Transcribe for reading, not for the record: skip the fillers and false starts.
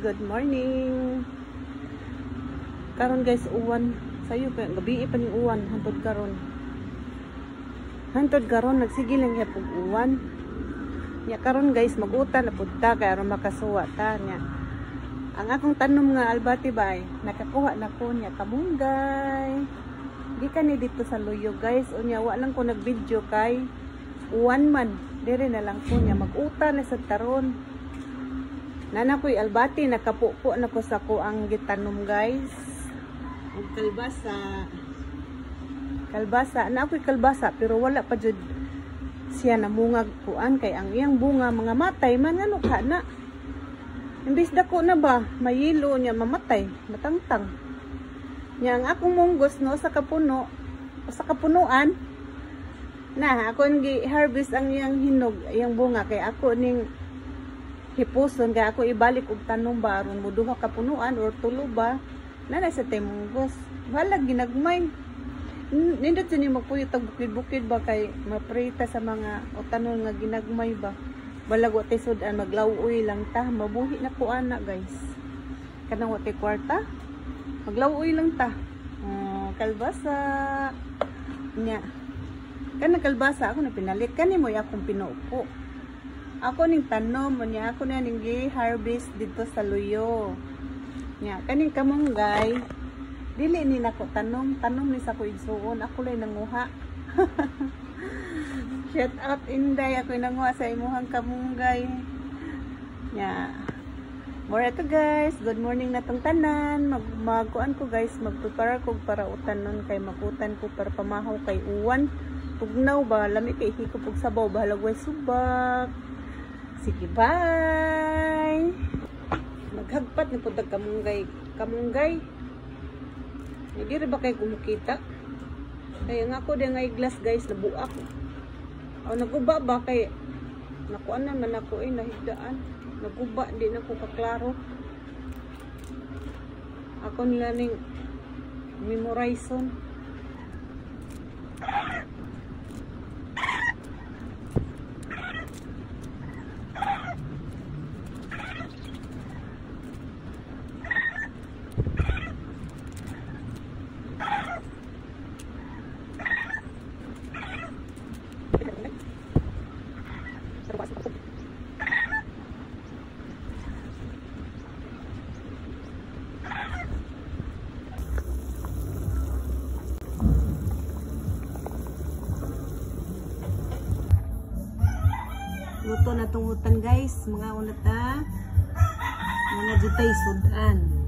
good morning. Karon guys, uwan sayo kay gabi pa ning uwan hantod karon. Nagsigil lang gyud uwan. Nya karon guys, magutan na pud ta kay aron makasuwa ta nya. Ang akong tanom nga albati bay, nakakuha na ko nya kamunggay. Di ka ni dito sa luyo guys, unya wa lang ko nag-video kay uwan man. Dire na lang ko nya mag-uta na sa taron. Nana ko'y albati, nakapupo na ko sa ko ang gitanom guys. Ang kalbasa. Na ako'y kalbasa pero wala pa jud siya namungag kuan kay ang iyang bunga mga matay man ano ka na. Imbis dako na ba, mayilo niya mamatay, matangtang. Nya ang akong munggos no sa kapuno, sa kapunuan na ako ngi harvest ang iyang hinog, iyang bunga kay ako ning hipuson kay ako ibalik og tanom ba aron moduha ka punuan or tulo ba na sa temunggos wala ginagmay nindot sini magpuyot og bukid-bukid ba kay maprita sa mga o tanon nga ginagmay ba balag wa tisod-an maglawuy lang ta mabuhi na ko ana guys kanang wa tay kwarta maglawuy lang ta kalbasa nya kanang kalbasa ako na pinalit kanimo akong pinupo. Ako ning tanom niya, ako na ning harvest dito sa luyo. Nya, kaning kamunggay, dili ni nako tanom ni sa ko igsuon, ako lay nanguha. Shout out Inday, ako nanguha sa imuhang kamunggay. Nya. More ito guys, good morning na tong tanan. Magkuan ko guys, magprepare ko para utanon kay makutan ko para pamahaw kay uwan. Tugnaw ba, lami kay hikop og sabaw, bahalag way subak. Sige, bye! Maghagpat na po kamunggay. Hindi rin ba kayo kumukita? Kaya nga ako din nga glass guys, nabuak. O naguba ba kay nakuan naman ako nahigdaan. Naguba, hindi na ko kaklaro. Ako nila ning memorizon. Luto na tong utang guys, mga unata mga jutay sudan.